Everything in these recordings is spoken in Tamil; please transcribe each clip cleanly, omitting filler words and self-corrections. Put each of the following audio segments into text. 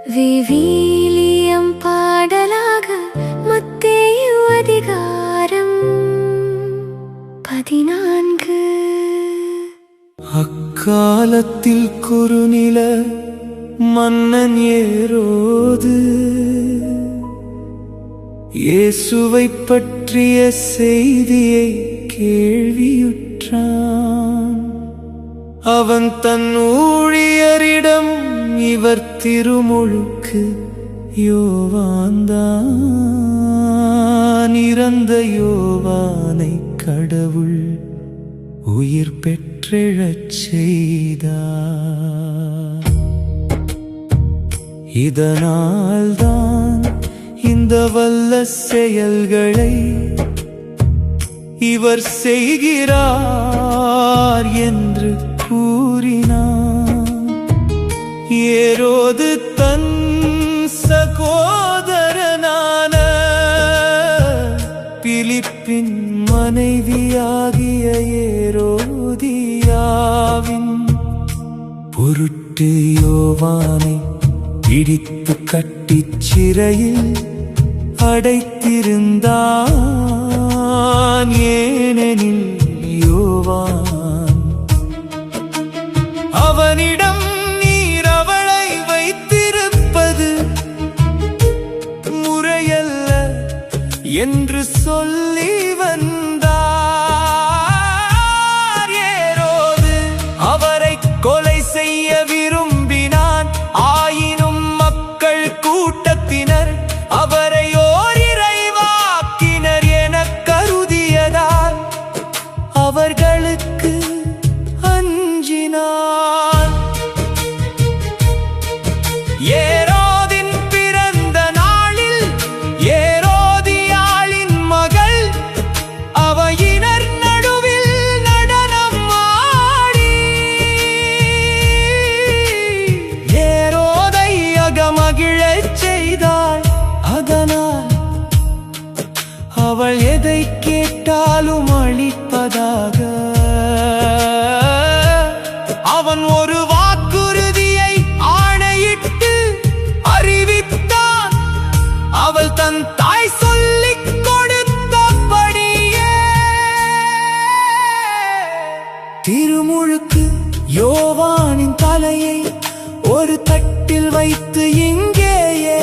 விவிலியம் பாடலாக மத்தேயு அதிகாரம் 14. அக்காலத்தில் குறுநில மன்னன் ஏரோது இயேசுவைப் பற்றிய செய்தியை கேள்வியுற்றான். அவன் தன் ஊழியரிடம், இவர் திருமுழுக்கு யோவான்தான். இறந்த யோவானை கடவுள் உயிர் பெற்றெழச் செய்தார். இதனால்தான் இந்த வல்ல செயல்களை இவர் செய்கிறார் என்று கூறினார். ஏரோது தன் சகோதரனான பிலிப்பின் மனைவியாகிய ஏரோதியாவின் பொருட்டு யோவானை பிடித்து கட்டிச் சிறையில் அடைத்திருந்தான். ஏனெனில் யோவான் அவனிடம் நீர் அவளை வைத்திருப்பது முறையல்ல என்று சொல்லி வந்தார். ஏரோது அவரை கொலை செய்ய விரும்பினான். ஆயினும் மக்கள் கூட்டத்தினர் அவரை ஓர் இறைவாக்கினர் எனக் கருதியதால் அவர்களுக்கு அஞ்சினான். ஏரோதின் பிறந்த நாளில் ஏரோதியாளின் மகள் அவையினர் நடுவில் நடனம் ஆடி ஏரோதை அகமகிழச் செய்தாள். அதனால் அவள் எதை கேட்டாலும் அளிப்பதாக அவன் ஒரு வாக்குறுதியை ஆணையிட்டு அறிவித்தான். அவள் தன் தாய் சொல்லிக் கொடுத்தபடியே திருமுழுக்கு யோவானின் தலையை ஒரு தட்டில் வைத்து இங்கேயே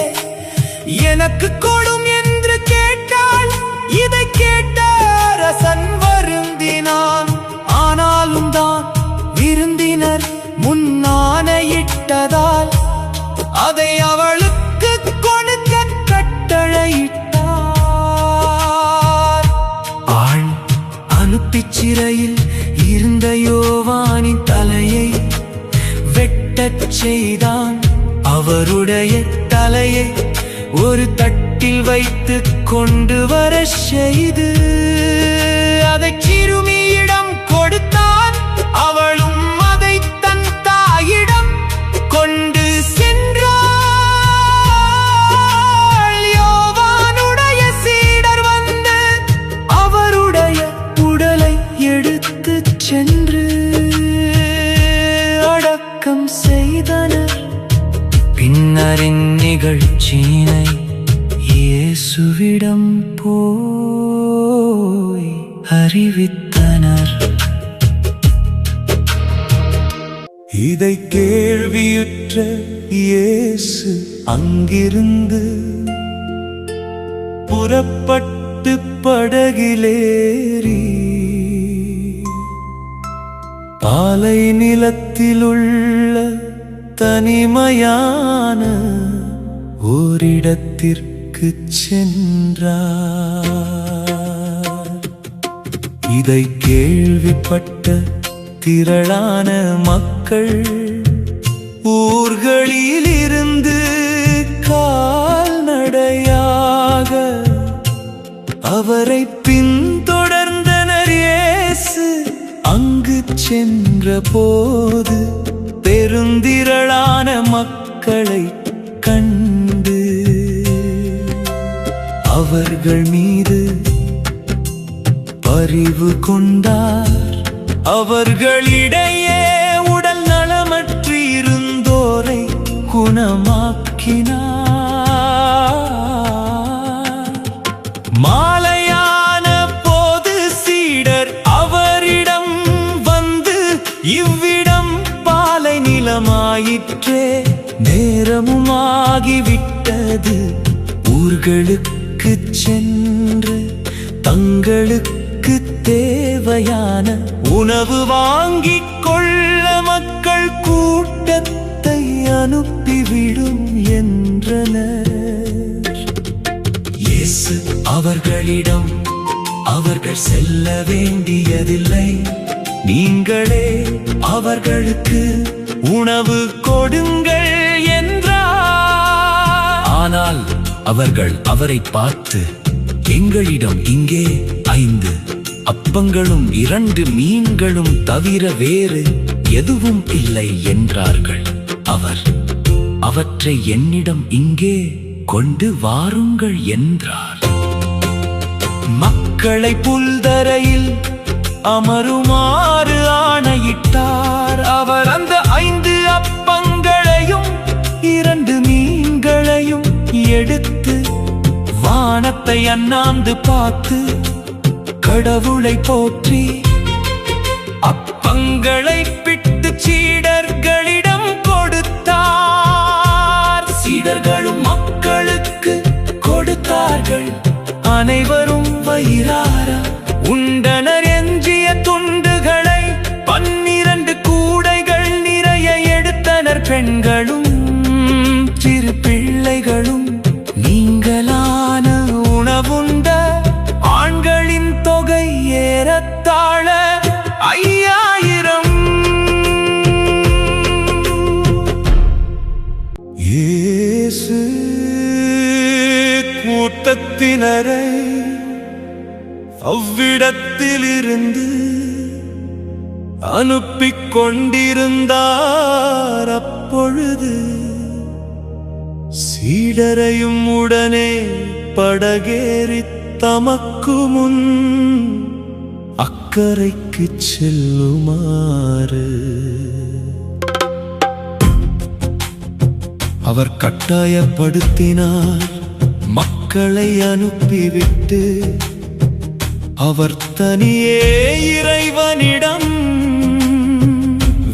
எனக்கு கொடும் என்று கேட்டாள். இதை கேட்ட அரசன் வருந்தினான். ஆனாலும் தான் விருந்தினர் முன்னானையிட்டதால் அதை அவளுக்கு கொடுக்க கட்டளையிட்டார். ஆள் அனுப்பிச் சிறையில் இருந்த யோவானின் தலையை வெட்டச் செய்தான். அவருடைய தலையை ஒரு தட்டில் வைத்து கொண்டு வர செய்து அதை சிறுமியிடம் கொடுத்தான். அவளும் அதை தன் தாயிடம் கொண்டு சென்றாள். யோவானுடைய சீடர் வந்து அவருடைய உடலை எடுத்துச் சென்று அடக்கம் செய்தனர். பின்னர் இந்நிகழ்ச்சியினை இயேசுவிடம் போய் அறிவித்தனர். இதை கேள்வியுற்ற இயேசு அங்கிருந்து புறப்பட்டு படகிலேறி பாலை நிலத்திலுள்ள தனிமையான ஓரிடத்திற்கு சென்றார். இதை கேள்விப்பட்ட திரளான மக்கள் ஊர்களில் இருந்து கால்நடையாக அவரை பின்தொடர்ந்தனர். இயேசு அங்கு சென்ற போது பெருந்திரளான மக்களை கண்டு அவர்கள் மீது பரிவு கொண்டார். அவர்களிடையே உடல் நலமற்று இருந்தோரை குணமாக்கினார். மாலையான போது சீடர் அவரிடம் வந்து, இவ்விடம் பாலை நிலமாயிற்றே, நேரமுமாகிவிட்டது, ஊர்களுக்கு சென்று தங்களுக்கு தேவையான உணவு வாங்கிக் கொள்ள மக்கள் கூட்டத்தை அனுப்பிவிடும் என்றனர். இயேசு அவர்களிடம், அவர்கள் செல்ல வேண்டியதில்லை, நீங்களே அவர்களுக்கு உணவு கொடுங்கள் என்றார். ஆனால் அவர்கள் அவரை பார்த்து, எங்களிடம் இங்கே 5 அப்பங்களும் 2 மீன்களும் தவிர வேறு எதுவும் இல்லை என்றார்கள். அவர், அவற்றை என்னிடம் இங்கே கொண்டு வாருங்கள் என்றார். மக்களை புல்தரையில் அமருமாறு ஆணையிட்டார். அவர் அந்த 5 அப்பங்களையும் 2 மீன்களையும் எடுத்து வானத்தை அண்ணாந்து பார்த்து கடவுளை போற்றி அப்பங்களை பிட்டு சீடர்களிடம் கொடுத்தார். சீடர்களும் மக்களுக்கு கொடுத்தார்கள். அனைவரும் வயிறார உண்டனர். எஞ்சிய துண்டுகளை 12 கூடைகள் நிறைய எடுத்தனர். பெண்களும் சிறு பிள்ளைகளும் நீங்களான உணவுண்ட ஆண்களின் தொகை ஏறத்தாழ 5000. இயேசு கூட்டத்தினரை அவ்விடத்திலிருந்து அனுப்பிக் கொண்டிருந்தார். அப்பொழுது சீடரையும் உடனே படகேறி தமக்கு முன் அக்கரைக்கு செல்லுமாறு அவர் கட்டாயப்படுத்தினார். மக்களை அனுப்பிவிட்டு அவர் தனியே இறைவனிடம்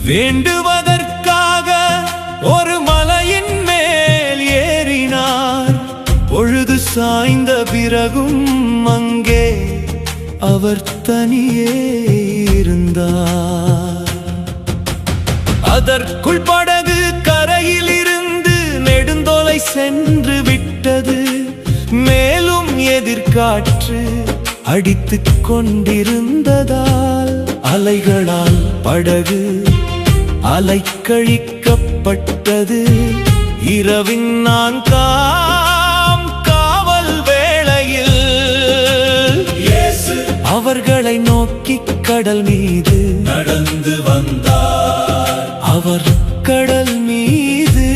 வேண்டுவதற்காக ஒரு மலையின் மேல் ஏறினார். பொழுது சாய்ந்த பிறகும் அங்கே அவர் தனியே இருந்தார். அதற்குள் படகு கரையில் இருந்து நெடுந்தொலை சென்று விட்டது. மேலும் எதிர்காற்று அடித்துக் கொண்டிருந்ததால் அலைகளால் படகு அலைக்கழிக்கப்பட்டது. இரவின் 4ஆம் காவல் வேளையில் இயேசு அவர்களை நோக்கி கடல் மீது நடந்து வந்தார். அவர் கடல் மீது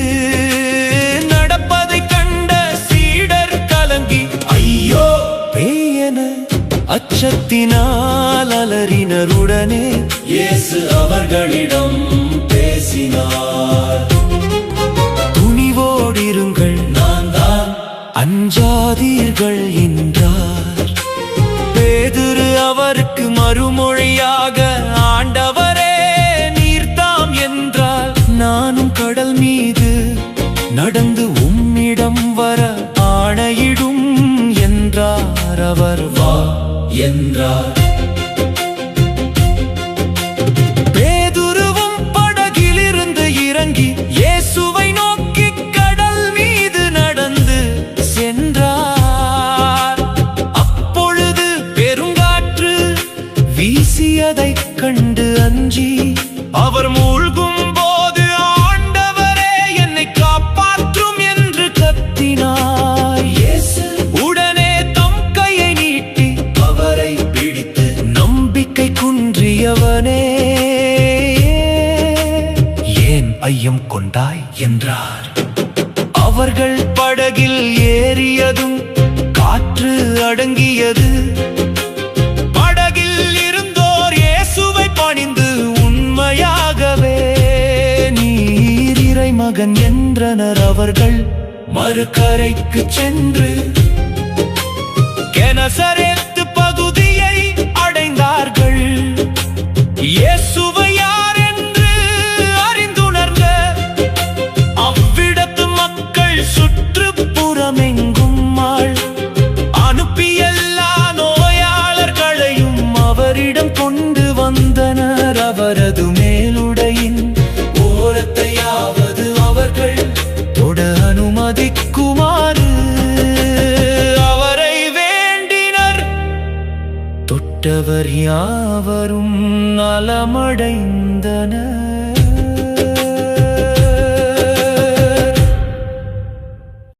நடப்பதை கண்ட சீடர் கலங்கி ஐயோ பேயென அச்சத்தினால் அலறினருடனே இயேசு அவர்களிடம் பேசினார். துணிவோடிருங்கள், நான் தான், அஞ்சாதீர்கள் என்றார். பேதுரு அவருக்கு மறுமொழியாக, ஆண்டவரே நீர்தாம் என்றார். நானும் கடல் மீது நடந்து உம்மிடம் வர ஆணையிடும் என்றார். அவர் வா என்றார். பேதுருவும் படகிலிருந்து இறங்கி இயேசுவை நோக்கி கடல் மீது நடந்து சென்றார். அப்பொழுது பெருங்காற்று வீசியதைக் கண்டு அஞ்சி அவர் மூழ்கும் போது, ஆண்டவரே என்னை காப்பாற்றும் என்று கத்தினார். இயேசு உடனே தம் கையை நீட்டி அவரை பிடித்து, நம்பிக்கை குன்றியவனே ஏன் ஐயம் கொண்டாய் என்றார். அவர்கள் படகில் ஏறியதும் காற்று அடங்கியது. படகில் இருந்தோர் இயேசுவை பணிந்து, உண்மையாகவே நீர் இறைமகன் மகன் என்றனர் அவர்கள் மறுகரைக்கு சென்று கெனசரேத்து பகுதியை அடைந்தார்கள். இயேசுவை யார் என்று அறிந்துணர்ந்த அவ்விடத்து மக்கள் சுற்றுப்புறமெங்கும் அனுப்பி எல்லா நோயாளர்களையும் அவரிடம் கொண்டு வந்தனர். அவரது மேலுடையின் ஓரத்தையாவது அவர்கள் தொட அனுமதிக்குமாறு அவரை வேண்டினர். தொட்டவர் யாவரும் நலமடைந்தனர்.